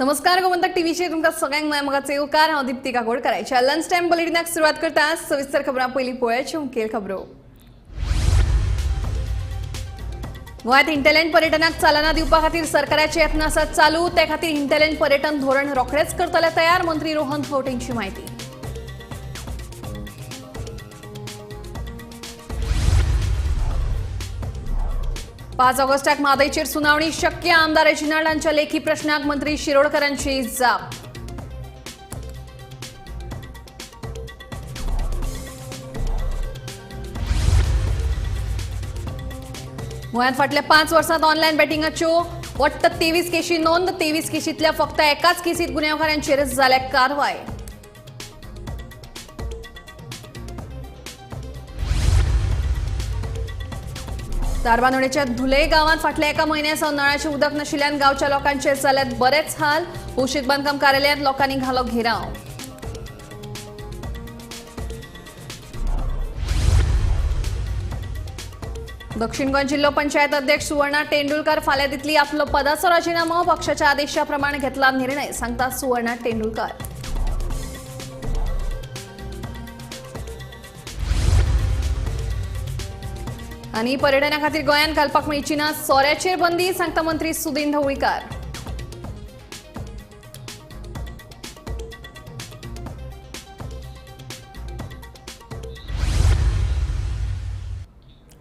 नमस्कार गोमंतक टीव्हीचे तुमका सगळ्यांक मगाचे उपकार हांव दीप्ती काकोडकर लंच टाइम बुलेटिनाक सुरुवात करता सविस्तर खबरां पयली पळोवया मुखेल खबरो। गोंयांत हिंटलँड पर्यटनाक चालना दिवपा खातीर सरकाराचे यत्न आसात चालू ते खातीर हिंटलँड पर्यटन धोरण रोखडेच करतले तयार मंत्री रोहन खंवटेंची माहिती। पाच ऑगस्टाक म्हादयचेर सुनावणी शक्य आमदार रेजिनाल्डांच्या लेखी प्रश्नाक मंत्री शिरोडकरांची जाप। गोंयांत फाटल्या 5 वर्सांत ऑनलायन बॅटिंगाच्यो वट्ट 23 केशी नोंद 23 केशींतल्या फक्त एकाच केसींत गुन्यांवकारांचेर जाल्या कारवाय। दारबांदोडेच्या धुले गावात फाटल्या एका म्हयन्यासावन नळाचे उदक नाशिल्ल्यान गांवच्या लोकांचे जाल्यात बरेच हाल। भौशीक बांदकाम कार्यालयांत लोकांनी घालो घेराव। दक्षिण गोंय जिल्लो पंचायत अध्यक्ष सुवर्णा तेंडुलकर फाल्यां दितली आपलो पदाचो राजीनामो पक्षाच्या आदेशा प्रमाण घेतला निर्णय सांगता सुवर्णा तेंडुलकर। आणि पर्यटना खातीर गोंयांत घालपाक मेळची ना सोऱ्याचेर बंदी सांगता मंत्री सुदीन ढवळीकार।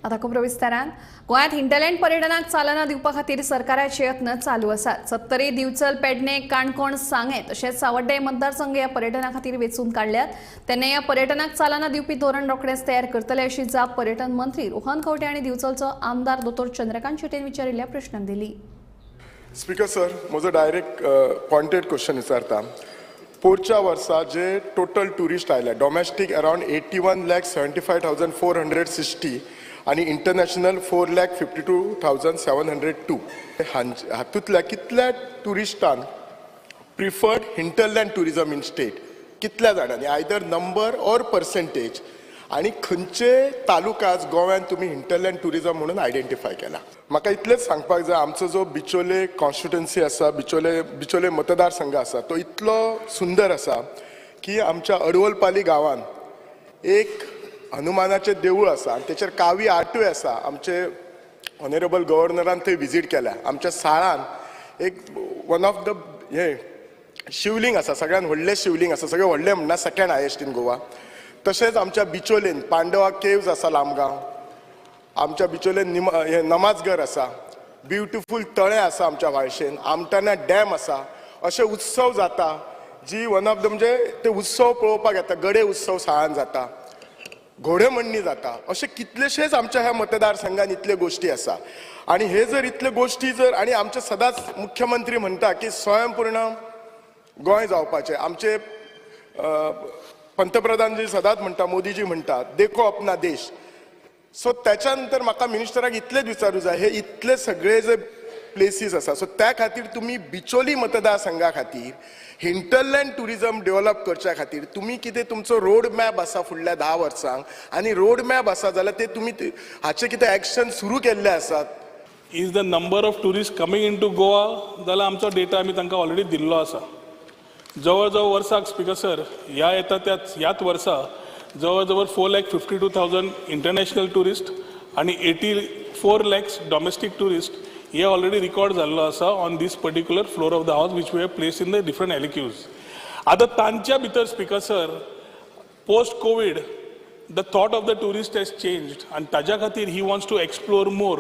आता खबर विस्तारान गोंयांत हिंटलँड पर्यटनाक चालना दिवपा खातीर सरकाराचे यत्न चालू आसात। सत्तरी दिवचल पेडणे काणकोण सांगे तशेंच सावड्डे मतदारसंघ ह्या पर्यटना खातीर वेंचून काडल्यात तेन्ना ह्या पर्यटनाक चालना दिवपी धोरण रोखडेच तयार करतले अशी जाप पर्यटन मंत्री रोहन खंवटे आनी दिवचलचो आमदार दोतोर चंद्रकांत शेटेन विचारिल्ल्या प्रश्नाक दिली। स्पीकर सर, म्हजो डायरेक्ट पॉइंटेड क्वेश्चन विचारता। पोरच्या वर्सा जे टोटल टुरिस्ट आयले डोमेस्टीक अराउंड 81,75,460 आणि इंटरनॅशनल 4,52,702 हातूंतल्या कितल्या टुरिस्टांक preferred hinterland tourism in state कितल्या जाणांनी आयदर नंबर और पर्सेंटेज आणि खंयचे तालुकाज गोव्यात तुम्ही हिंटरलँड टुरिझम म्हणून आयडेंटिफाय केला। म्हाका इतलेच सांगपाक जाय आमचो जो बिचोले कॉन्स्टिट्युएन्सी आसा बिचोले मतदारसंघ आसा तो इतलो सुंदर आसा की आमच्या अडवलपाली गांवांत एक हनुमानाचे देवूळ आसा आनी तेचेर कावी आर्टूय आसा। आमचे ऑनरेबल गव्हर्नरान थंय विजीट केल्या। आमच्या साळान एक वन ऑफ द शिवलिंग आसा सगळ्यात व्हडलें शिवलिंग आसा सगळें व्हडलें म्हणना सेकंड हायेस्ट इन गोवा। तशेंच आमच्या बिचोलेन पांडवा केव्ज आसा लामगांव आमच्या बिचोलेन नमाजघर आसा ब्युटिफूल तळें आसा आमच्या वाळशेन आमटाना डॅम आसा। अशे उत्सव जाता जी वन ऑफ द म्हणजे ते उत्सव पळोवपाक येता गडे उत्सव साळान जाता घोडेमोडणी जाता अशे कितलेशेच आमच्या ह्या मतदारसंघान इतले गोष्टी आसा। आणि हे जर इतले गोष्टी जर आणि आमचे सदांच मुख्यमंत्री म्हणटा की स्वयंपूर्ण गोंय जावपाचें आमचे पंतप्रधान जी सदांच म्हणटा मोदीजी म्हणटा देखो अपना देश। सो त्याच्या नंतर म्हाका मिनिस्टराक इतलेच विचारूं जाय हे इतले सगळे जे प्लेसीस आसा सो त्या खातीर तुम्ही बिचोली मतदारसंघा खातीर हिंटरलँड टुरिझम डेव्हलप करच्या खातीर तुम्ही कितें तुमचो रोड मॅप आसा फुडल्या 10 वर्सांक आनी रोड मॅप आसा जाल्यार ते तुम्ही हाचे कितें एक्शन सुरू केल्ले आसात। Is the number of tourist coming in to Goa जाल्यार आमचो डेटा आमी तांकां ऑलरेडी दिल्लो आसा। जवळ जवळ वर्साक स्पीकर सर ह्याच वर्सा जवळ जवळ 4,52,000 इंटरनॅशनल टुरिस्ट आणि 84 lakhs डोमेस्टीक टुरिस्ट हे ऑलरेडी रिकॉर्ड जाल्लो आसा on this particular floor of the house which we have place in the different LAQs. आता तांच्या भितर speaker sir post Covid the thought of the tourist has changed आणि ताज्या खातीर he wants to explore more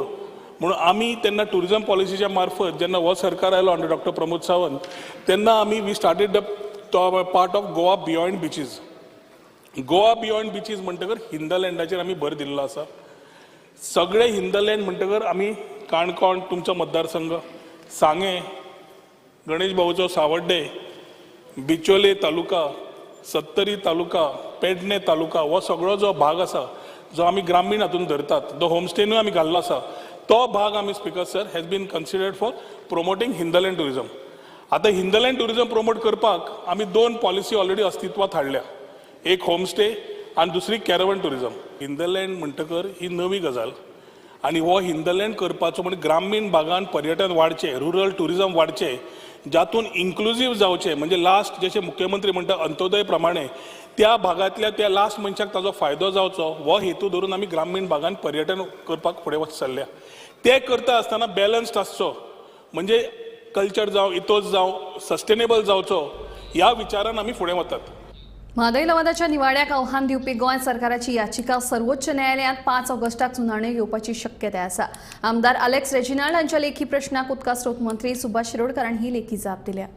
म्हणून आमी तेन्ना tourism पॉलिसीच्या मार्फत जेन्ना हो सरकार आयलो अंडर डॉक्टर प्रमोद सावंत तेन्ना आमी we started the part of Goa beyond beaches. Goa beyond beaches म्हणटकर हिंदलँडाचेर आमी भर दिल्लो आसा। सगळे हिंदलँड म्हणटकर आमी काणकोण तुमचो मतदारसंघ सांगे गणेश भाऊचो सावड्डे बिचोले तालुका सत्तरी तालुका पेडणे तालुका हो सगळो जो भाग आसा जो आमी ग्रामीण हातून धरतात तो होमस्टेनूय आमी घाल्लो आसा तो भाग आमी speaker sir has been considered for promoting hinterland tourism. आता हिंदलँड टुरिझम प्रमोट करपाक आमी 2 पॉलिसी ऑलरेडी अस्तित्वात हाडल्या एक होमस्टे आणि दुसरी कॅरवन टुरिझम। हिंदलँड म्हणटकर ही नवी गजाल आनी हो हिंदलँड करपाचो म्हणजे ग्रामीण भागांत पर्यटन वाडचें, रुरल टुरिजम वाडचें, जातून इन्क्लुझीव जावचें, म्हणजे लास्ट जशें मुख्यमंत्री म्हणटा अंत्योदय प्रमाणे त्या भागांतल्या त्या लास्ट मनशाक ताजो फायदो जावचो हो हेतू धरून आमी ग्रामीण भागांत पर्यटन करपाक फुडें चल्ल्या. ते करता आसतना बॅलन्स्ड आसचो, म्हणजे कल्चर जावं, इथोस जावं, सस्टेनेबल जावचो ह्या विचारान आमी फुडें वतात. म्हादय लवादाच्या निवाड्याक आव्हान दिवपी गोंय सरकाराची याचिका सर्वोच्च न्यायालयात 5 ऑगस्टाक सुनावणी घेवपाची शक्यताय आसा. आमदार अलेक्स रेजिनाल्ड हांच्या लेखी प्रश्नाक उदका स्रोत मंत्री सुभाष शिरोडकरान ही लेखी जाप दिल्या.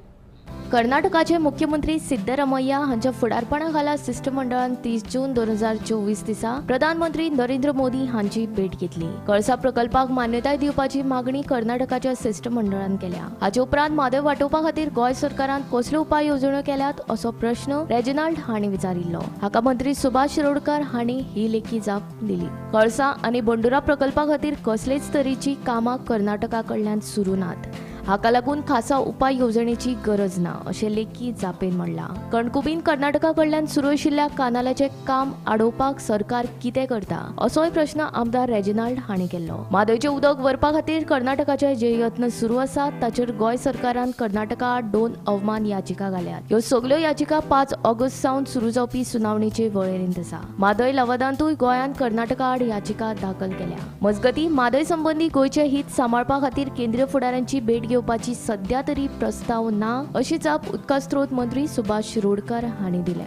कर्नाटकाचे मुख्यमंत्री सिद्धरामय्या हांच्या फुडारपणा खाला शिष्टमंडळान 30 जून 2024 दिसा प्रधानमंत्री नरेंद्र मोदी हांची भेट घेतली. कळसा प्रकल्पाक मान्यताय दिवपाची मागणी कर्नाटकाच्या शिष्टमंडळान केल्या. हाचे उपरांत म्हादय वांटोवपा खातीर गोंय सरकारान कसल्यो उपाय येवजण्यो केल्यात असो प्रश्न रेजिनाल्ड हांणी विचारिल्लो. हाका मंत्री सुभाष शिरोडकर हांणी ही लेखी जाप दिली. कळसा आनी बंडुरा प्रकल्पा खातीर कसलेच तरेची कामां कर्नाटका कडल्यान सुरू नात. हाका लागून खासा उपाय येवजणेची गरज ना अशें लेखी जापेन म्हणलां. कणकुबीन कर्नाटका कडल्यान सुरू आशिल्ल्या कानालाचें काम आडोवपाक सरकार कितें करता असोय प्रश्न आमदार रेजिनाल्ड हांणी केल्लो. म्हादयचें उदक व्हरपा खातीर कर्नाटकाचे जे यत्न सुरू आसात ताचेर गोंय सरकारान कर्नाटका 2 अवमान याचिका घाल्यात. ह्यो सगल्यो याचिका 5 ऑगस्ट सावन सुरू जावपी सुनावणेचे वळेरेंत आसा. म्हादय लवादांतूय गोंयान कर्नाटका आड याचिका दाखल केल्या. मजगतीं म्हादय संबंदी गोंयचे हित सांबाळपा खातीर केंद्रीय फुडाऱ्यांची भेट घेवपाची सध्या तरी प्रस्ताव ना अशी जाप उदका स्रोत मंत्री सुभाष शिरोडकर हांणी दिल्या.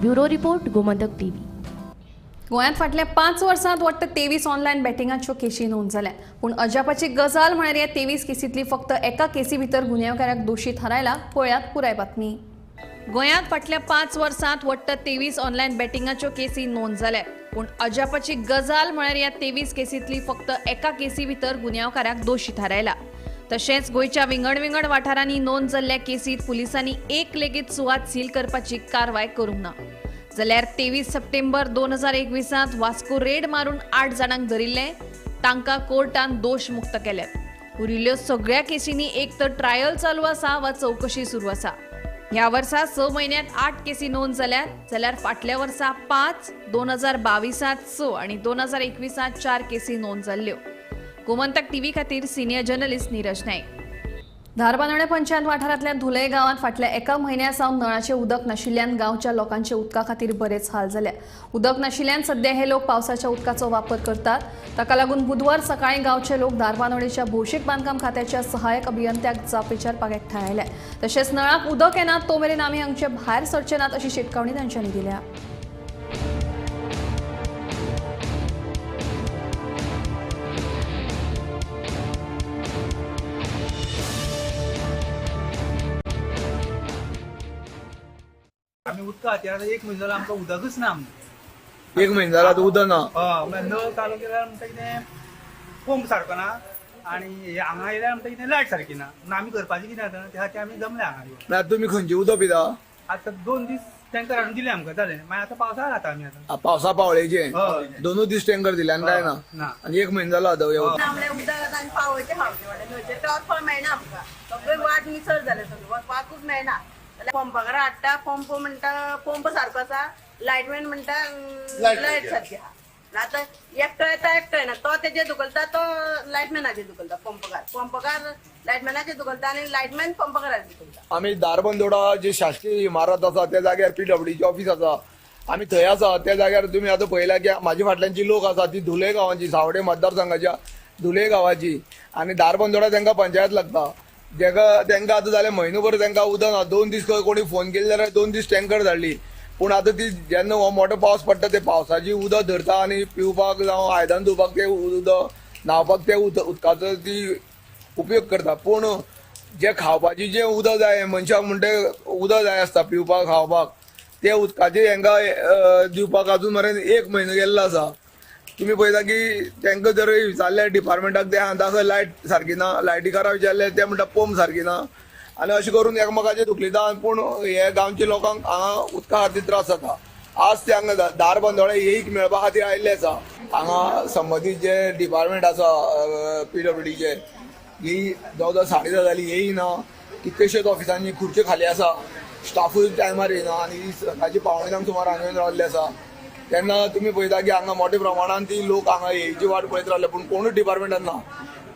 Bureau report Gomantak TV. गोंयांत फाटल्या 5 वर्सांत वट्ट 23 ऑनलायन बॅटिंगाच्यो केशी नोंद जाल्या. पूण अजापाची गजाल म्हळ्यार ह्या 23 केसींतली फक्त एका केसी भितर गुन्यांवकाराक दोशी थारायला. पळयात पुराय बातमी. गोंयांत फाटल्या 5 वर्सांत वट्ट 23 ऑनलायन बॅटिंगाच्यो केसी नोंद जाल्या. पूण अजापाची गजाल म्हळ्यार ह्या 23 केसींतली फक्त एका केसी भितर गुन्यांवकाराक दोशी थारायला. तशेंच गोंयच्या विंगड वाठारांनी नोंद जाल्ल्या केसींत पुलिसांनी एक लेगीत सुवात सील करपाची कारवाय करूंक ना. जाल्यार 23 सप्टेंबर 2021 वास्को रेड मारून 8 जाणांक धरिल्ले. तांकां कोर्टान दोश मुक्त केल्यात. उरिल्ल्यो सगळ्या केसींनी एक तर ट्रायल चालू आसा वा चवकशी सुरू आसा. ह्या वर्सा 6 म्हयन्यांत 8 केसी नोंद जाल्यात. जाल्यार फाटल्या वर्सा 5, 2022 6 आनी 2021 4 केसी नोंद जाल्ल्यो. गोमंतक टीव्ही खातीर सिनियर जर्नलिस्ट नीरज नाईक. धारबांदोडे पंचायत वाठारांतल्या धुले गांवांत फाटल्या एका म्हयन्या सावन नळाचें उदक नाशिल्ल्यान गांवच्या लोकांचे उदका खातीर बरेच हाल जाल्या. उदक नाशिल्ल्यान सध्या हे लोक पावसाच्या उदकाचो वापर करतात. ताका लागून बुधवार सकाळीं गांवचे लोक धारबांदोडेच्या भौशीक बांदकाम खात्याच्या सहाय्यक अभियंत्याक जाप विचारपाक एकठांय आयले. तशेंच नळाक उदक येना तो मेरेन आमी हांगचे भायर सरचे नात अशी शिटकावणी तांच्यांनी दिल्या. आम्ही उदका खातीर 1 म्हयनो जालो आमकां उदकच ना. 1 म्हयनो जाला आतां उदक ना. नळ चालू केल्यार म्हणटा कितें पंप सारको ना आनी हांगा येयल्यार म्हणटा कितें लायट सारकी ना. म्हणून आमी करपाचें कितें आतां त्या खातीर आमी जमले हांगा येवन. मागीर तुमी खंयची उदक पिता? आतां 2 दीस टँकर हाडून दिले आमकां जालें. मागीर आतां पावसाळ्यात खाता आमी आतां. पावसा पावळेचे हय. 2 दीस टँकर दिले आनी काय ना. ना. आनी 1 म्हयनो जाला आतां येवन. आमल्या उदक आनी पावोवचे खावचे वाटे ट्रान्सफॉर्म मेळना आमकां. सगळे वाट निसर जाले. सगळे वचपाकूच मेळना. पंपाकार हाडटा. पंप म्हणटा पंप सारको आसा. लायटमॅन म्हणटा लायट सारकी आहा. आतां एकटो येता एकटो येना. तो तेजेर धुकलता तो लायटमॅनाचेर धुकलता. पंपकार लायटमॅनाचेर धुकलता आनी लायटमॅन पंपकाराचेर धुकलता. आमी धारबांदोडा जे शासकीय इमारत आसा त्या जाग्यार PWDची ऑफिस आसा. आमी थंय आसा. त्या जाग्यार तुमी आतां पळयला की म्हाजी फाटल्यानची लोक आसा ती धुले गांवाची, सावडे मतदारसंघाच्या धुले गांवाची. आनी धारबांदोडा तांकां पंचायत लागता. तांकां आतां जालें म्हयनोभर तांकां उदक ना. 2 दीस कोणी फोन केली जाल्यार 2 दीस टँकर धाडली. पूण आतां ती जेन्ना हो मोठो पावस पडटा ते पावसाची उदक धरता आनी पिवपाक जावं आयदन धुवपाक ते उदक, न्हावपाक ते उदकाचो ती उपयोग करता. पूण जे खावपाची जे उदक जाय मनशाक म्हणटे उदक जाय आसता पिवपाक खावपाक ते उदकाचे हांकां दिवपाक अजून मेरेन 1 म्हयनो गेल्लो आसा. तुमी पळयता की तांकां जर विचारले डिपार्टमेंटाक ते सांगता लायट सारकी ना. लायटीकाराक विचारले ते म्हणटा पंप सारकी ना. आनी अशें करून एकामेकाचेर धुकलिता. पूण हे गांवच्या लोकांक हांगा उदका खातीर त्रास जाता. आज ते हांगा धारबांदोडा एक मेळपा खातीर आयिल्ले आसा. हांगा संबंदीत जे डिपार्टमेंट आसा PWDचे ही जवळ 10:30 जाली येयना. कितलेशेच ऑफिसांनी खुर्च्यो खाली आसा. स्टाफूय टायमार येना आनी सकाळची 5:45 सुमार हांगा येवन रावल्ले आसा. तेन्ना तुमी पळयता की हांगा मोठ्या प्रमाणात ती लोक हांगा येयची वाट पळयत रावले, पूण कोणूच डिपार्टमेंटान ना.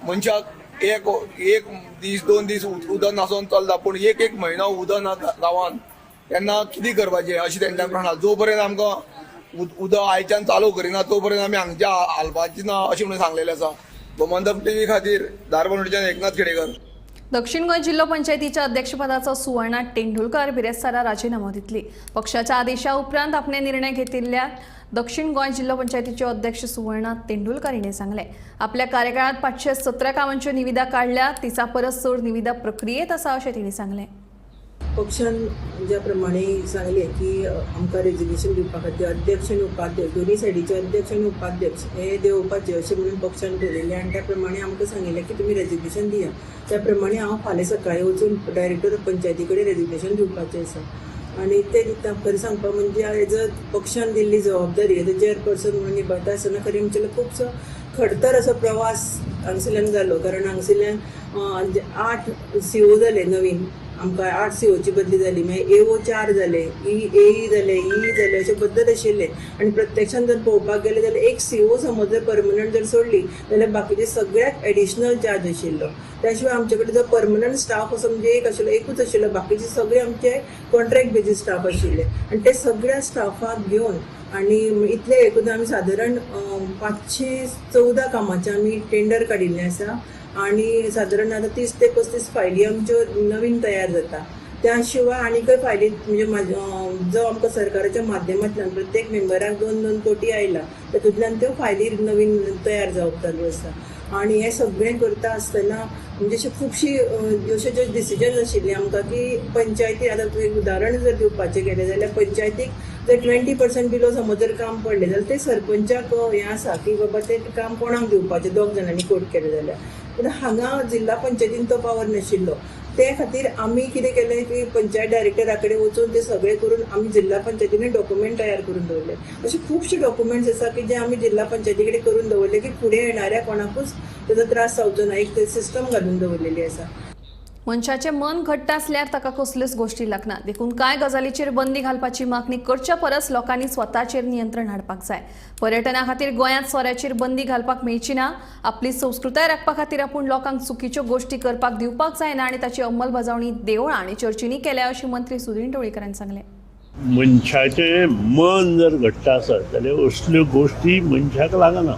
मनशाक एक दीस 2 दीस उदक नासोन चलता, पूण एक म्हयनो उदक ना गांवांत तेन्ना कितें करपाचें अशें तेंच्या म्हणा. जो पर्यंत आमकां उदक आयच्यान चालू करिना तो पर्यंत आमी हांगच्या हालपाची ना अशें म्हणून सांगलेलें आसा. गोमंतक टीव्ही खातीर धारबांदोडेच्यान एकनाथ खेडेकर. दक्षिण गोंय जिल्हा पंचायतीच्या अध्यक्षपदाचो सुवर्णा तेंडुलकर बिरेस्तारा राजीनामो दितली. पक्षाच्या आदेशा उपरांत आपले निर्णय घेतिल्ल्या दक्षिण गोंय जिल्हा पंचायतीचे अध्यक्ष सुवर्णा तेंडुलकर हिणें सांगले आपल्या कार्यकाळात 517 कामांच्यो निविदा काढल्या, तिचा परस चड निविदा प्रक्रियेत आसा अशें तिणें सांगलें. पक्षान ज्या प्रमाणे सांगले की आमकां रेजिग्नेशन दिवपा खातीर अध्यक्ष आनी उपाध्यक्ष दोनी सायडीचे अध्यक्ष आनी उपाध्यक्ष हे देंवोवपाचे अशें म्हणून पक्षान ठरयलें आनी त्या प्रमाणे आमकां सांगिल्लें की तुमी रेजिग्नेशन दिया. त्या प्रमाणे हांव फाल्यां सकाळीं वचून डायरेक्टर ऑफ पंचायती कडेन रेजिग्नेशन दिवपाचें आसा. आनी तें दिता खरें सांगपाक म्हणजे एज अ पक्षान दिल्ली जबाबदारी एज अ चेअरपर्सन म्हणून निभयता आसतना खरें आमचेलो खूबसो खडतर असो प्रवास हांगसरल्यान जालो. कारण हांगसरल्यान 8 CO जाले नवीन, आमकां 8 COची बदली जाली, मागीर AO 4 जाले, AE जाले अशे बद्दल आशिल्ले. आनी प्रत्यक्षान जर पळोवपाक गेले जाल्यार एक CO समज जर परमनंट जर सोडली जाल्यार बाकीचे सगळ्याक एडिशनल चार्ज आशिल्लो. त्या शिवाय आमचे कडेन जो परमनंट स्टाफ असो म्हणजे एकूच आशिल्लो, बाकीचे सगळे आमचे कॉन्ट्रॅक्ट बेजीस स्टाफ आशिल्ले. आनी ते सगळ्या स्टाफाक घेवन आनी इतले एकूच आमी सादारण 514 कामाचे आमी टेंडर काडिल्ले आसा. आणि साधारण आता 30 ते 35 फायली आमच्यो नवीन तयार जाता. त्या शिवाय आनीकय फायली म्हणजे जो आमकां सरकाराच्या माध्यमांतल्यान प्रत्येक मेंबराक 2-2 कोटी आयला, तातूंतल्यान त्यो फायली नवीन तयार जावप चालू आसा. आणि हे सगळें करता आसतना म्हणजे अशें खुबशी अशें जे डिसिजन आशिल्ले आमकां की पंचायती आतां एक उदाहरण जर दिवपाचें गेलें जाल्यार पंचायतीक जर 20% बिलो समज जर काम पडलें जाल्यार ते सरपंचाक हें आसा की बाबा तें काम कोणाक दिवपाचें 2 जाणांनी कोट केलें जाल्यार. पूण हांगा जिल्हा पंचायतीन तो पावर नाशिल्लो. ते खातीर आमी कितें केलें की पंचायत डायरेक्टरा कडेन वचून ते सगळें करून आमी जिल्हा पंचायतीन डॉक्युमेंट तयार करून दवरले. अशे खुबशे डॉक्युमेंट्स आसा की जे आमी जिल्हा पंचायती कडेन करून दवरले की फुडें येणाऱ्या कोणाकूच तेजो त्रास जावचो ना, एक सिस्टम घालून दवरलेली आसा. मनशाचें मन घट्ट आसल्यार ताका कसल्योच गोश्टी लागना. देखून कांय गजालीचेर बंदी घालपाची मागणी करच्या परस लोकांनी स्वताचेर नियंत्रण हाडपाक जाय. पर्यटना खातीर गोंयांत सोऱ्याचेर बंदी घालपाक मेळची ना. आपली संस्कृताय राखपा खातीर आपूण लोकांक चुकीच्यो गोश्टी करपाक दिवपाक जायना आनी ताची अंमलबजावणी देवळां आनी चर्चींनी केल्या अशें मंत्री सुदीन ढवळीकरान सांगलें. मनशाचें मन जर घट्ट आसत जाल्यार असल्यो गोश्टी मनशाक लागना.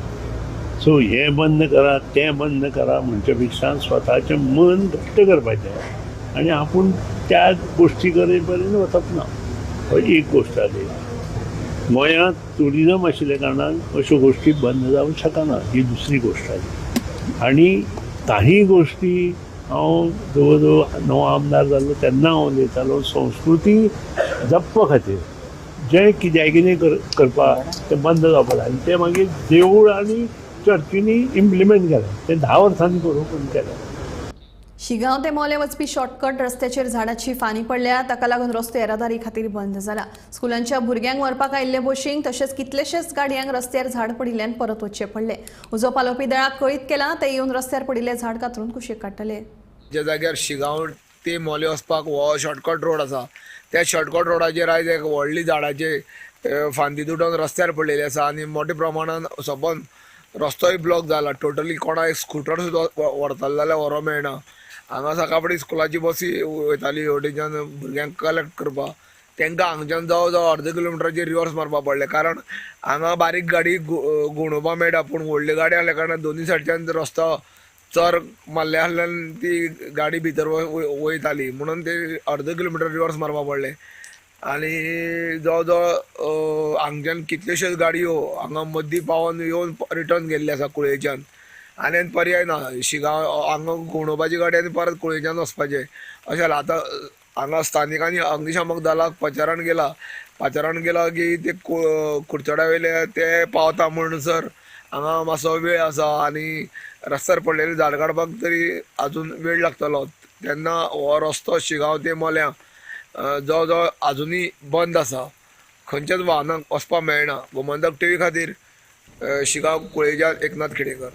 सो हें बंद करा तें बंद करा म्हणचे पेक्षा स्वताचें मन घट्ट करपाचें आनी आपूण त्या गोश्टी करे पर्यंत वचप ना. हो एक गोश्ट जाली. गोंयांत ट्युरिजम आशिल्ल्या कारणान अश्यो गोश्टी बंद जावंक शकना, ही दुसरी गोश्ट जाली. आनी काही गोश्टी हांव जवळ जवळ 9 आमदार जाल्लो तेन्ना हांव उलयतालो संस्कृती जपपा खातीर जें कितें करपाक तें बंद जावपाक जाय. आनी तें मागीर देवूळ आनी चर्चींनी इम्प्लिमेंट केलें. तें 10 वर्सांनी करून केलें. शिगांव ते मोले वचपी शॉर्टकट रस्त्याचेर झाडाची फानी पडल्या, ताका लागून रस्तो येरादारी खातीर बंद जाला. स्कुलांच्या भुरग्यांक व्हरपाक आयिल्ले बशींक तशेंच कितलेशेच गाडयांक रस्त्यार झाड पडिल्ल्यान परत वचचें पडलें. उजो पालोवपी दळाक कळीत केलां ते येवन रस्त्यार पडिल्ले झाड कातरून कुशीक काडटले. ज्या जाग्यार शिगांव ते मोले वचपाक हो शॉर्टकट रोड आसा, त्या शॉर्टकट रोडाचेर आयज एक व्हडली झाडाचे फांदी तुटून रस्त्यार पडलेली आसा आनी मोठ्या प्रमाणान सोबन रस्तोय ब्लॉक जाला. टोटली कोणाक स्कुटर सुद्दां व्हरतले जाल्यार व्हरोंक मेळना. हांगा सकाळ फुडें स्कुलाची बसी वयताली हेवटेच्यान भुरग्यांक कलेक्ट करपाक, तांकां हांगच्यान जवळ जवळ अर्द किलोमिटराचेर रिवर्स मारपाक पडलें. कारण हांगा बारीक गाडी घुंवडावपाक मेळटा, पूण व्हडली गाडी आसल्या कारणान दोनी सायडच्यान रस्तो चर मारल्या कारणान ती गाडी भितर वयताली, म्हणून ते अर्द किलोमिटर रिवर्स मारपाक पडलें. आनी जवळ जवळ हांगच्यान कितल्योश्योच गाडयो हांगा मदीं पावोन येवन रिटर्न गेल्ले आसा कुळेच्यान. आनी पर्याय ना. शिगांव हांगा घुंवडावपाची गाडी आनी परत कुळेच्यान वचपाचें अशें जालां. आतां हांगा स्थानिकांनी अग्निशामक दलाक पाचारण गेला की ते कुडचड्या वयले ते पावता म्हणसर हांगा मातसो वेळ आसा आनी रस्त्यार पडलेले झाड काडपाक तरी आजून वेळ लागतलो. तेन्ना हो रस्तो शिगांव ते मोल्या जवळ जवळ आजुनूय बंद आसा. खंयच्याच वाहनांक वचपाक मेळना. गोमंतक टीव्ही खातीर शिगांव कुळेच्यान एकनाथ खेडेकर.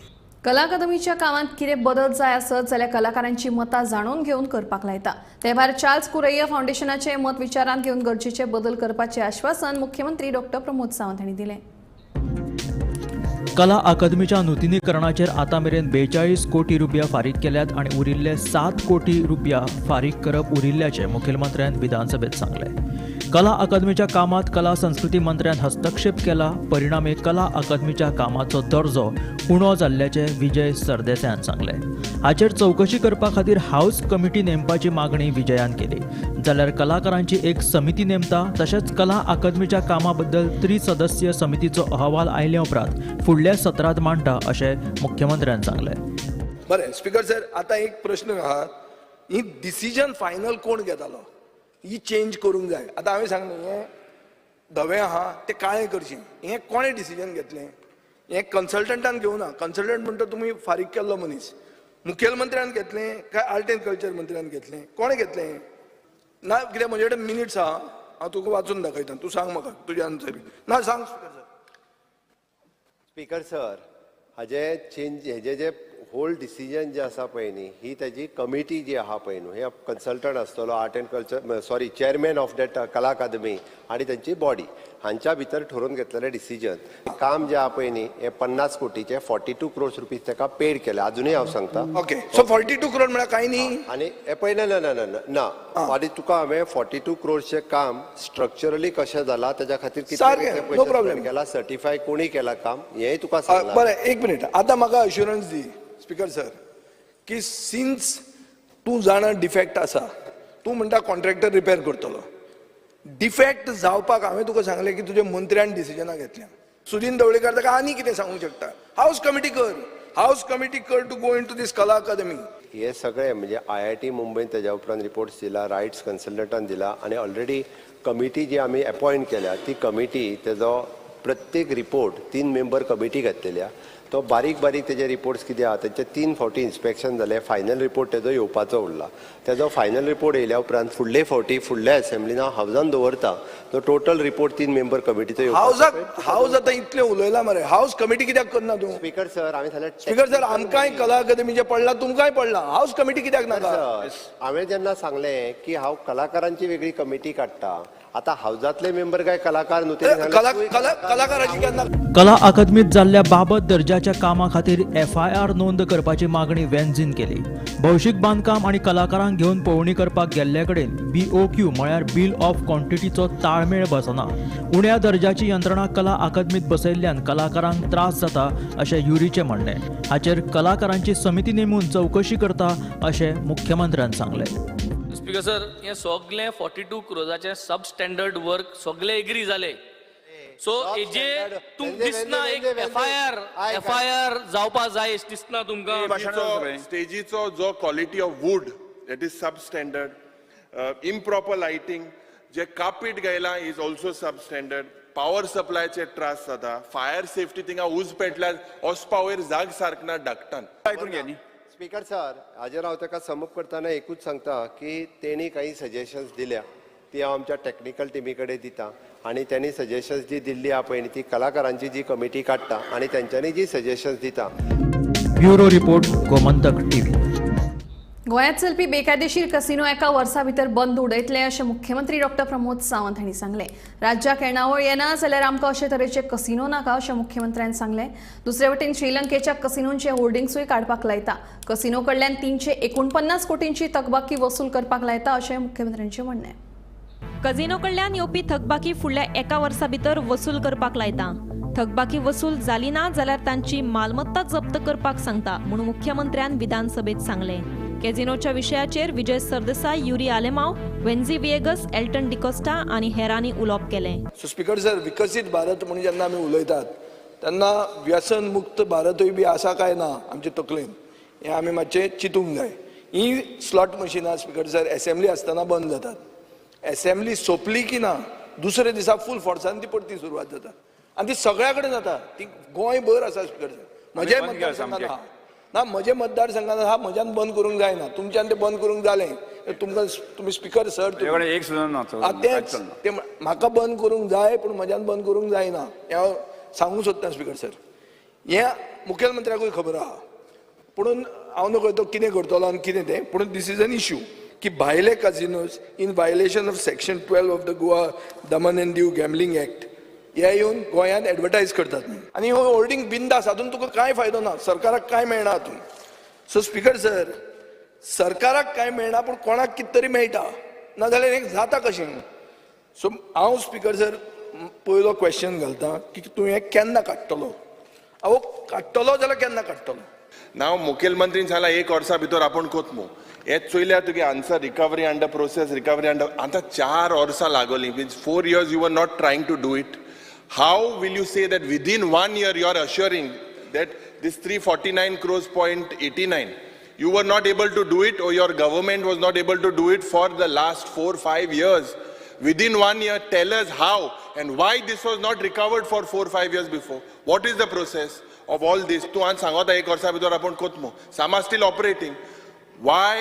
कला अकादमीच्या कामात कितें बदल जाय आसत जाल्यार कलाकारांची मतां जाणून घेवन करपाक लायता. ते भायर चार्ल्स कुरैया फावंडेशनाचे मत विचारांत घेवन गरजेचे बदल करपाचे आश्वासन मुख्यमंत्री डॉ. प्रमोद सावंत हांणी दिलें. कला अकादमीच्या नूतनीकरणाचेर आतां मेरेन 42 कोटी रुपया फारीक केल्यात आनी उरिल्ले 7 कोटी रुपया फारीक करप उरिल्ल्याचें मुखेलमंत्र्यान विधानसभेत सांगलें. कला अकादमीच्या कामात कला संस्कृती मंत्र्यान हस्तक्षेप केला. परिणामी कला अकादमीच्या कामाचो दर्जो उणो जाल्ल्याचें विजय सरदेसायान सांगलें. हाचेर चवकशी करपा खातीर हाऊस कमिटी नेमपाची मागणी विजयान केली. जाल्यार कलाकारांची एक समिती नेमता. तशेंच कला अकादमीच्या कामा बद्दल त्रिसदस्यीय समितीचो अहवाल आयल्या उपरांत फुडल्या सत्रांत मांडटा अशें मुख्यमंत्र्यान सांगलें. बरें स्पीकर सर, आता एक प्रश्न आहा, ही डिसिजन फायनल कोण घेतालो? ही चेंज करूंक जाय. आतां हांवें सांगलें हें धवें आहा तें काळें करचें, हें कोणें डिसिजन घेतलें? हें कन्सल्टंटान घेवना. कन्सल्टंट म्हणटा तुमी फारीक केल्लो मनीस. मुखेलमंत्र्यान घेतलें काय आर्ट एंड कल्चर मंत्र्यान घेतलें? कोणें घेतलें? ना कित्याक म्हजे कडेन मिनिट्स आहा, हांव तुका वाचून दाखयतां. तूं सांग म्हाका तुजी आन्सर. ना सांग स्पीकर सर, हाजे चेंज हेजे जे होल डिसिजन जे आसा पळय न्ही, ही ताजी कमिटी जी आहा पळय न्हू, हे कन्सल्टंट आसतलो art end culture chairman of that कला अकादमी आनी तांची बॉडी हांच्या भितर ठरोवन घेतलेलें डिसिजन. काम जे आहा पळय न्ही, हे 50 कोटीचे 42 crores रुपीज ताका पेड केले. अजुनूय हांव सांगता. ओके, सो 42 crore म्हळ्यार कांय न्ही. आनी हे पळय ना आनी तुका हांवें 42 crores काम स्ट्रक्चरली कशें जालां ताच्या खातीर कितें नो प्रॉब्लेम केला, सर्टिफाय कोणी केला काम, हेंय तुका सांगलां. बरें, एक मिनिट. आतां म्हाका अश्युरन्स दी स्पीकर सर की सिन्स तूं जाणा डिफेक्ट आसा, तूं म्हणटा कॉन्ट्रॅक्टर रिपेर करतलो. डिफेक्ट जावपाक हांवें तुका सांगलें की तुज्या मंत्र्यान डिसिजनां घेतल्या. सुदीन ढवळीकर ताका आनी कितें सांगूंक शकता? हाऊस कमिटी कर टू गो इन टू दीस कला अकादमी. हे सगळे म्हणजे IIT मुंबईन त्याच्या उपरांत रिपोर्ट्स दिला, रायट्स कन्सल्टंटान दिला आणि ऑलरेडी कमिटी जी आमी अपॉइंट केल्या ती कमिटी तेजो प्रत्येक रिपोर्ट 3 मेंबर कमिटी घातलेल्या. तो बारीक तेजे रिपोर्ट्स कितें आहा तेचे 3 फावटी इन्स्पेक्शन जालें. फायनल रिपोर्ट तेजो येवपाचो उरला. तेजो फायनल रिपोर्ट येयल्या उपरांत फुडले फावटी फुडल्या असेंब्लीन हावजान दवरता. तो टोटल रिपोर्ट 3 मेंबर कमिटीचो हाऊस आतां इतलें उलयला मरे. हाऊस कमिटी कित्याक करना तूं? स्पीकर सर, हांवें सांगलें स्पीकर सर, आमकांय कला अकादमीचें पडलां, तुमकांय पडलां. हाऊस कमिटी कित्याक नाका? हांवें जेन्ना सांगलें की हांव कलाकारांची वेगळी कमिटी काडटा, आता हाऊसातले मेंबर काय कलाकार न्हू, कलाकाराची केन्ना? कला अकादमीत जाल्ल्या बाबत दर्जाच्या कामा खातीर FIR नोंद करपाची मागणी वेंझीन केली. भौशीक बांदकाम आनी कलाकारांक घेवन पळोवणी करपाक गेल्ले कडेन BOQ म्हळ्यार बिल ऑफ क्वॉन्टिटीचो ताळमेळ बसना. उण्या दर्जाची यंत्रणा कला अकादमीत बसयल्ल्यान कलाकारांक त्रास जाता अशें युरीचें म्हणणें. हाचेर कलाकारांची समिती नेमून चवकशी करता अशें मुख्यमंत्र्यान सांगलें. स्पीकर सर, हे सगळे 42 crores सब स्टँडर्ड वर्क सगळे एग्री जाले. सो हेजे तुमकां दिसना एक FIR जावपा जाय दिसना तुमकां? स्टेजीचो जो quality of wood that is substandard, improper lighting, जे कापीट गायला is also substandard, power सप्लायचे त्रास जाता, फायर सेफ्टी थिंगा उज पेटल्यार ऑस्पा वयर जाग सारकना धाकटान. स्पीकर सर, हाजेर हांव ताका समप करतना एकूच सांगता की तेणी काही सजेशन्स दिल्या, ती हांव आमच्या टेक्निकल टिमी कडेन दिता आणि त्यांनी सजेशन्स जी दिल्ली आहा पळय ती कलाकारांची जी कमिटी काडटा आणि त्यांच्यानी जी सजेशन्स दिता. Bureau report, Gomantak TV. गोंयांत चलपी बेकायदेशीर कसिनो एका वर्सा भितर बंद उडयतले अशें मुख्यमंत्री डॉ. प्रमोद सावंत हांणी सांगलें. राज्याक येणावळ येना जाल्यार आमकां अशे तरेचे कसिनो नाका अशें मुख्यमंत्र्यान सांगलें. दुसरे वटेन श्रीलंकेच्या कसिनोंचे होर्डिंग्सूय काडपाक लायता. कसिनो कडल्यान 349 कोटींची थकबाकी वसूल करपाक लायता अशें मुख्यमंत्र्यांचें म्हणणें. कझिनो कडल्यान येवपी थकबाकी फुडल्या एका वर्सा भितर वसूल करपाक लायता. थकबाकी वसूल जाली ना जाल्यार तांची मालमत्ता जप्त करपाक सांगता म्हणून मुख्यमंत्र्यान विधानसभेत सांगलें. कॅझिनोच्या विशयाचेर विजय सरदेसाय, युरी आलेमांव, वेन्झी विएगस, एल्टन डिकोस्टा आनी हेरांनी उलोवप केलें. सो स्पीकर सर, विकसीत भारत म्हणून जेन्ना आमी उलयतात तेन्ना व्यसन मुक्त भारतूय बी आसा काय ना आमचे तकलेन, हें आमी मातशें चिंतूंक जाय. ही स्लॉट मशिनां स्पीकर सर असेंब्ली आसतना बंद जातात. असेंब्ली सोंपली की ना दुसरे दिसा फूल फोर्सान ती परती सुरवात जाता आनी ती सगळ्या कडेन जाता. ती गोंयभर आसा स्पीकर सर. म्हजे मतदारसंघात आहा ना, म्हजे मतदारसंघात आहा, म्हज्यान बंद करूंक जायना. तुमच्यान तें बंद करूंक जालें तुमकां, तुमी स्पीकर सर तें म्हाका बंद करूंक जाय पूण म्हज्यान बंद करूंक जायना हें हांव सांगूंक सोदता स्पीकर सर. हें मुखेलमंत्र्याकूय खबर आहा. पुणून हांव नकळो तो कितें करतलो आनी कितें तें पूण दीस इज एन इश्यू की भायले casinos in violation of section 12 of the Goa Daman and Diu gambling act हे येवन गोंयांत एडवर्टायज करतात आनी हो होल्डिंग बिंदास हातून तुका कांय फायदो ना सरकाराक कांय मेळना हातून सो स्पीकर सर सरकाराक कांय मेळना पूण कोणाक कितें तरी मेळटा नाजाल्यार हें जाता कशें सो हांव स्पीकर सर पयलो क्वेश्चन घालता की तूं हें केन्ना काडटलो अहो काडटलो जाल्यार केन्ना काडटलो नाव मुखेलमंत्रीन सांगला 1 वर्सा भितर आपण कोतमो हे चोयल्या तुगे answer recovery under process recovery under आतां 4 वर्सां लागोली means 4 years you were not trying to do it. How will you say that within 1 year you are assuring that this 349 crores point 89 you were not able to do it or your government was not able to do it for the last 4-5 years? Within 1 year, tell us how and why this was not recovered for 4-5 years before. What is the process of all this? तू आज सांगता 1 वर्सा भितर आपण कोतमो सामा steel operating why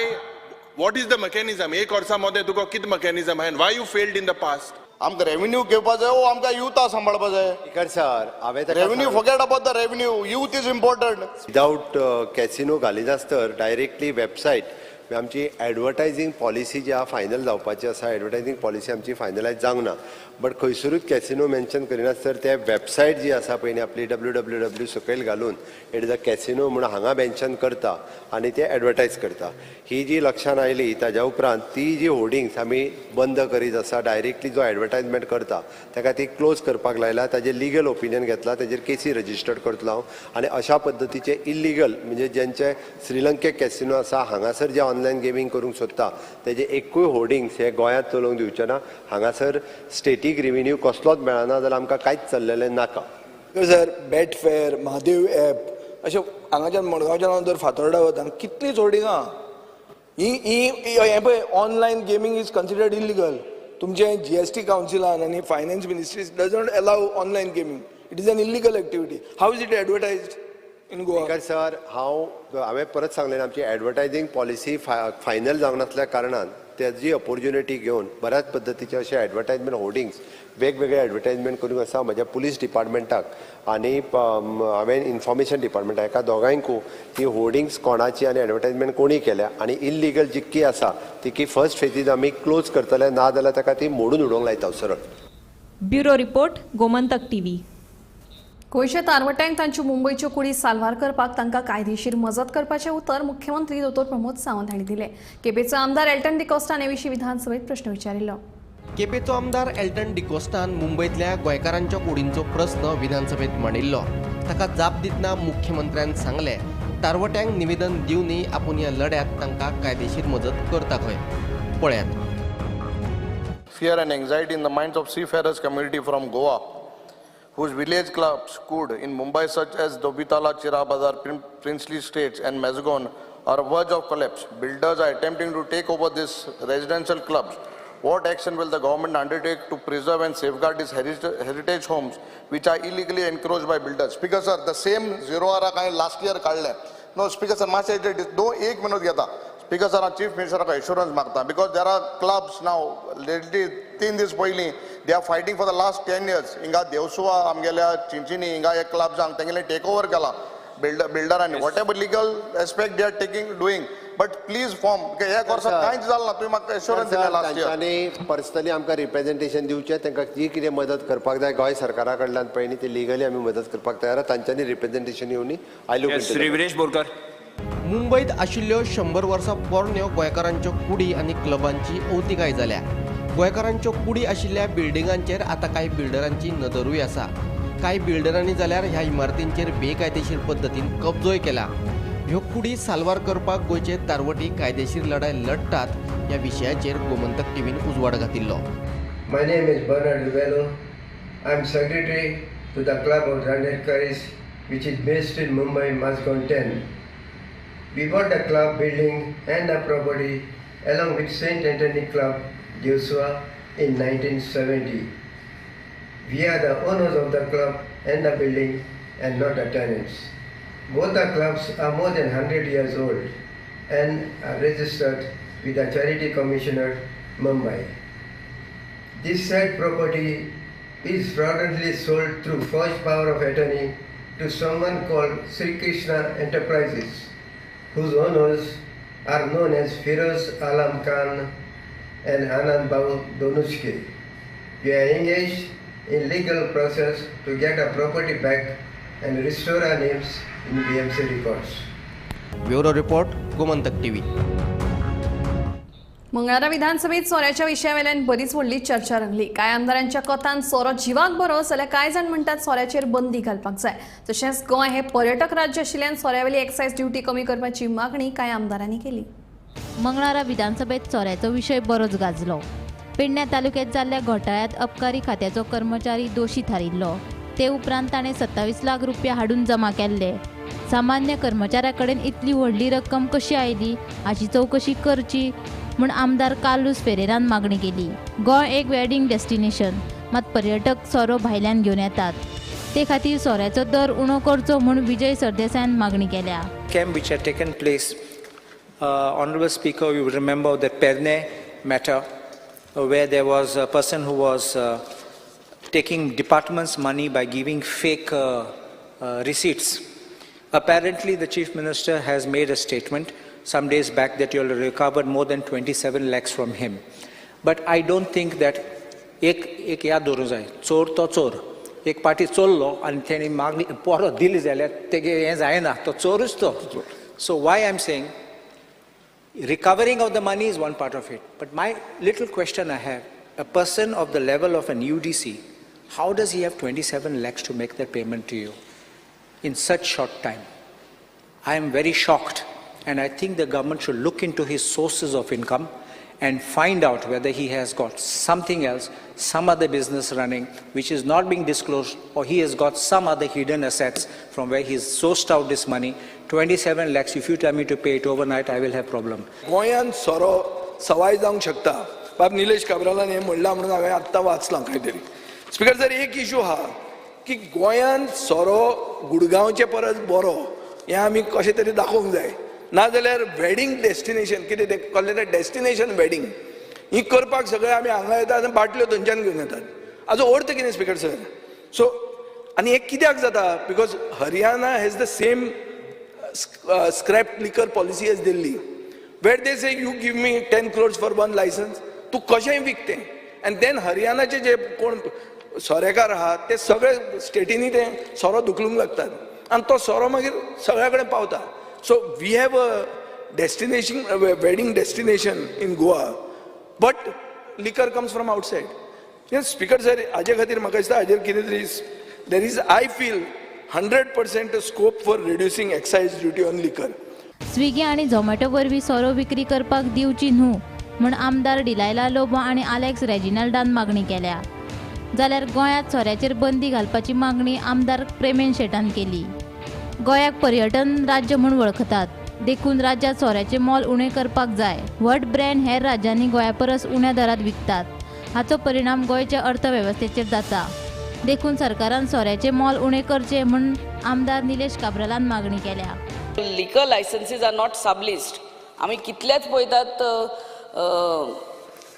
what is the mechanism 1 वर्सा मध्ये तुका कित mechanism and why you failed in the past? आमकां revenue घेवपा जाय ओ आमकां युथा सांबाळपा जाय स्पीकर सर हांवें revenue forget about the revenue youth is important without casino घालिनासतर डायरेक्टली वेबसायट आमची एडवर्टायझींग पॉलिसी जी आहा फायनल जावपाची आसा एडवर्टायझींग पॉलिसी आमची फायनलायज जावंक ना बट खंयसरूच कॅसिनो मेन्शन करिनासतर ते वेबसायट जी आसा पळय आपली www सकयल घालून इट इज अ कॅसिनो म्हणून हांगा मेन्शन करता आनी ते एडवर्टायज करता ही जी लक्षांत आयली ताज्या उपरांत ती जी होर्डिंग्स आमी बंद करीत आसा डायरेक्टली जो एडवर्टायजमेंट करता ताका ती क्लोज करपाक लायला ताजेर लिगल ओपिनियन घेतला ताजेर केसी रजिस्टर्ड करतलो हांव आनी अशा पद्दतीचे इल्लिगल म्हणजे ज्यांचे श्रीलंकेक कॅसिनो आसा हांगासर जे ऑनलायन गेमींग करूंक सोदता तेजे एकूय होर्डिंग्स हे गोंयांत चलोवंक दिवचे ना हांगासर स्टेटीक रेव्हेन्यू कसलोच मेळना जाल्यार आमकां कांयच चल्लेलें नाका सर बेटफेर महादेव एप अशें हांगाच्यान मडगांवच्यान जर फातोर्डा वता कितलींच होर्डिंग आहा ही पळय online gaming is considered illegal तुमचे GST कावन्सिलान आनी finance ministry doesn't allow online gaming it is an illegal activity how is it advertised in Goa sir हांवें परत सांगलें आमची एडवर्टायझींग पॉलिसी फायनल जावंक नासल्या कारणान तेजी ऑपॉर्च्युनिटी घेवन बऱ्याच पद्दतीचे अशे एडवर्टायजमेंट होर्डिंग्स वेगवेगळे एडवर्टायजमेंट करूंक आसा म्हज्या पुलीस डिपार्टमेंटाक आनी हांवें इन्फॉर्मेशन डिपार्टमेंटाक एका दोगांयकू ती होर्डिंग्स कोणाची आनी एडवर्टायजमेंट कोणी केल्या आनी इल्लिगल जितकी आसा ती फर्स्ट फेजीत आमी क्लोज करतले ना जाल्यार ताका ती मोडून उडोवंक लायता सरळ ब्युरो रिपोर्ट गोमंतक टीव्ही गोंयच्या तारवट्यांक तांच्यो मुंबयच्यो कुडी साल्वार करपाक तांकां कायदेशीर मजत करपाचें उतर मुख्यमंत्री दोतोर प्रमोद सावंत हांणी दिलें केपेचो आमदार एल्टन डिकोस्टान हे विशीं विधानसभेत प्रश्न विचारिल्लो केपेचो आमदार एल्टन डिकोस्टान मुंबयतल्या गोंयकारांच्या कुडींचो प्रस्न विधानसभेत मांडिल्लो ताका जाप दितना मुख्यमंत्र्यान सांगलें तारवट्यांक निवेदन दिवनी आपूण ह्या लढ्यात तांकां कायदेशीर मजत करता खंय पळयात fear and anxiety in the minds of seafarers community from Goa whose village clubs could in Mumbai such as Dobitala, Chirabazar, Princely Estates and Mazagon are verge of collapse. Builders are attempting to take over these residential clubs. What action will the government undertake to preserve and safeguard these heritage homes which are illegally encroached by builders? Speaker sir, the same zero hour काय last year काढले. No, Speaker sir, मासे दो एक minute घेता. Speaker sir, Chief Minister का assurance मागता because there are clubs now. Lately, 3 दीस पयली they are fighting for the last 10 years. इंगा देवसुवा आमगेल्या चिंचिनी इंगा एक club जांग तेंगेले take over केला builder आणि whatever legal aspect they are doing. But please form एक वर्ष कांयच जालें ना तुम्ही म्हाका assurance दिला last year. तांच्यांनी पर्सनली आमकां रिप्रेझेंटेशन दिवचें तांकां जी कितें मदत करपाक जाय गोंय सरकारा कडल्यान पळय ती लिगली आमी मदत करपाक तयार तांच्यांनी रिप्रेझेंटेशन येवनी I look into Shri Viresh Borkar मुंबईत आशिल्ल्यो 100 वर्सां पोरण्यो गोंयकारांच्यो कुडी आनी क्लबांची अवतिकाय जाल्या गोंयकारांच्यो कुडी आशिल्ल्या बिल्डिंगांचेर आतां कांय बिल्डरांची नदरूय आसा कांय बिल्डरांनी जाल्यार ह्या इमारतींचेर बेकायदेशीर पद्दतीन कब्जोय केला ह्यो कुडी साल्वार करपाक गोंयचे तारवटी कायदेशीर लढाय लढटात ह्या विशयाचेर गोमंतक टीव्हीन उजवाड घातिल्लो My name is Bernard Rivelo. I am secretary to the Club of Randekkaris which is based in Mumbai, Mazgaon 10. We bought the club building and the property along with St. Anthony Club, Joshua in 1970. We are the owners of the club and the building and not the tenants. Both the clubs are more than 100 years old and are registered with the Charity Commissioner, Mumbai. This said property is fraudulently sold through forged power of attorney to someone called Sri Krishna Enterprises, whose owners are known as Firoz Alam Khan and Anand Babu Donushki. We are engaged in legal process to get our property back and restore our names in BMC records. Bureau report Gomantak TV. मंगळारा विधानसभेत सोऱ्याच्या विशयावेल्यान बरीच व्हडली चर्चा रंगली. कांय आमदारांच्या कोतान सोरो जिवाक बरो जाल्यार कांय जाण म्हणटात सोऱ्याचेर बंदी घालपाक जाय. तशेंच गोंय हे पर्यटक राज्य आशिल्ल्यान सोऱ्यावेली एक्सायज ड्युटी कमी करपाची मागणी कांय आमदारांनी केली. मंगळारा विधानसभेत सोऱ्याचो विशय बरोच गाजलो. पेडण्या तालुक्यात जाल्ल्या घोटाळ्यात अबकारी खात्याचो कर्मचारी दोशी थारिल्लो. ते उपरांत ताणें 27 लाख रुपया हाडून जमा केल्ले. सामान्य कर्मचाऱ्या कडेन इतली व्हडली रक्कम कशी आयली हाची चवकशी करची म्हूण आमदार कार्लोस फेरेरान मागणी केली. गोंय एक वेडिंग डेस्टिनेशन, मात पर्यटक सोरो भायल्यान घेवन येतात. ते खातीर सोऱ्याचो दर उणो करचो म्हूण विजय सरदेसायान मागणी केल्या. Camp which had taken place, Honourable Speaker, you will remember the Perne matter, where there was a person who was taking department's money by giving fake receipts. Apparently, the Chief Minister has made a statement some days back that you will recovered more than 27 lakhs from him. But I don't think that एक याद दवरूंक जाय, चोर तो चोर. एक पाटी चोरलो आनी तेणी मागणी पोरो दिली जाल्यार तेगे हें जायना, तो चोरूच तो. So why I'm saying recovering of the money is one part of it. But my little question I have, a person of the level of an UDC, how does he have 27 lakhs to make that payment to you in such short time? I am very shocked, and I think the government should look into his sources of income and find out whether he has got something else, some other business running which is not being disclosed, or he has got some other hidden assets from where he's sourced out this money. 27 lakhs, if you tell me to pay it overnight, I will have problem. गोंयांत सोरो सवाय जावंक शकता. बाब निलेश काब्रालान हें म्हणलां म्हणून हांवें आत्तां वाचलां खंय तरी. स्पिकर सर, एक इशू आहा की गोंयांत सोरो गुडगांवचे परस बरो हें आमी कशें तरी दाखोवंक जाय. नाजाल्यार वेडिंग डेस्टिनेशन कितें तें कहलें तें डेस्टिनेशन वेडिंग ही करपाक सगळे आमी हांगा येतात आनी बाटल्यो थंयच्यान घेवन येतात. हाजो अर्थ कितें स्पिकर सर? सो आनी हें कित्याक जाता? Because Haryana has the same scrap liquor policy as Delhi, where they say you give me 10 crores for one licence, तूं कशेंय विकतें. अँड देन हरियाणाचे जे कोण सोरेकार आहात ते सगळे स्टेटींनी ते सोरो धुकलूंक लागतात आनी तो सोरो मागीर सगळ्या कडेन पावता. So we have a destination, a wedding destination in Goa, but liquor comes from outside. Yes, Speaker sir, हाजे खातीर म्हाका दिसता हाजेर कितें तरी there is, I feel, 100% scope for reducing excise duty on liquor. Swiggy आणि झोमॅटो वरवीं सोरो विक्री करपाक दिवची न्हू म्हूण आमदार डिलायला लोबो आणि आलेक्स रेजिनाल्डान मागणी केल्या. जाल्यार गोंयांत सोऱ्याचेर बंदी घालपाची मागणी आमदार प्रेमेन शेटान केली. गोंयाक पर्यटन राज्य म्हूण वळखतात, देखून राज्यांत सोऱ्याचें मोल उणें करपाक जाय. व्हड ब्रँड हेर राज्यांनी गोंया परस उण्या दरात विकतात. हाचो परिणाम गोंयच्या अर्थवेवस्थेचेर जाता. देखून सरकारान सोऱ्याचें मोल उणें करचें म्हूण आमदार निलेश काब्रालान मागणी केल्या. लिकर लायसन्सीस आर नॉट सबलिस्ड. आमी कितलेच पळयतात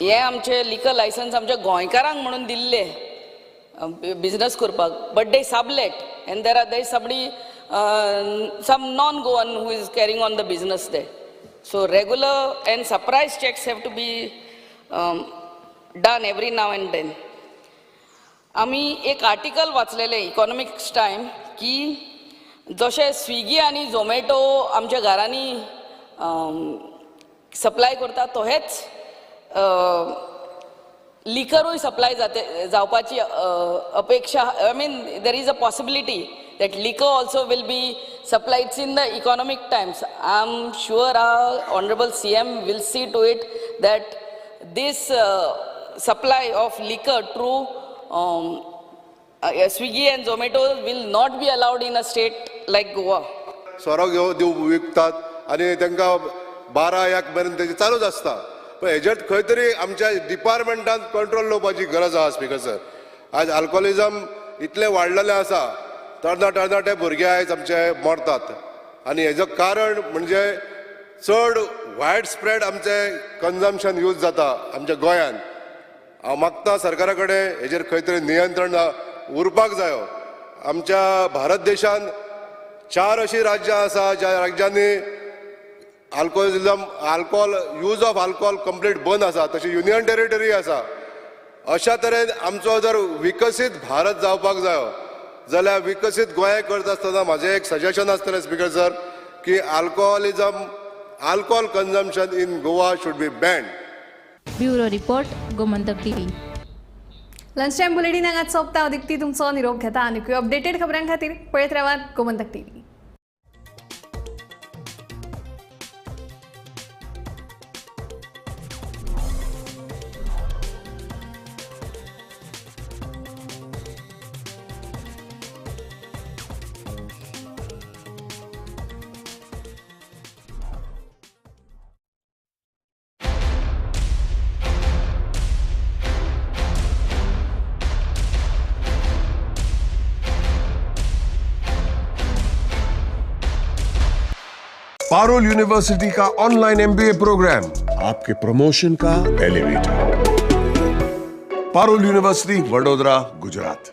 हे आमचे लिकर लायसन्स आमच्या गोंयकारांक म्हणून दिल्ले बिझनेस करपाक, but they sublet and there is somebody some non-Goan who is carrying on the business there. So regular and surprise checks have to be done every now and then. आमी एक article वाचलेले economics time की जशे Swiggy आणि झोमॅटो आमच्या घरांनी supply करता तोहेच लिकरूय supply जावपाची अपेक्षा. I mean there is a possibility that liquor also will be supplied in the economic times. I'm sure our Honorable CM will see to it that this supply of liquor through Swiggy and Zomato will not be allowed in a state like Goa. सोरो घेवन विकतात आनी तांकां 12-1 पर्यंत तेजे चालूच आसता. पण हेजेर खंय तरी आमच्या डिपार्टमेंटान कंट्रोल दवरपाची गरज आहा स्पिकर सर. आज अल्कोहोलिजम इतलें वाडलेलें आसा, तरणाटे भुरगे आयज आमचे मरतात आनी हेजो कारण म्हणजे चड वायड स्प्रेड आमचे कन्जम्पशन यूज जाता आमच्या गोंयांत. हांव मागता सरकारा कडेन हेजेर खंय तरी नियंत्रण उरपाक जायो. आमच्या भारत देशांत 4 अशीं राज्यां आसा ज्या राज्यांनी alcohol use of alcohol complete बंद आसा, तशी युनियन टेरिटरी आसा. अशा तरेन आमचो जर विकसीत भारत जावपाक जायो जाल्यार विकसीत गोंय करता आसतना म्हाजें एक सजेशन आसतलें स्पीकर सर की alcohol consumption in Goa should be band. Bureau report Gomantak TV. Lunch time bulletin हांगा सोंपता. दिक्ती तुमचो निरोप घेता आनी अपडेटेड खबरां खातीर पळयत रावात गोमंतक टीव्ही. पारुल यूनिवर्सिटी का ऑनलाइन MBA प्रोग्राम आपके प्रमोशन का एलिवेटर. पारुल यूनिवर्सिटी, वडोदरा, गुजरात.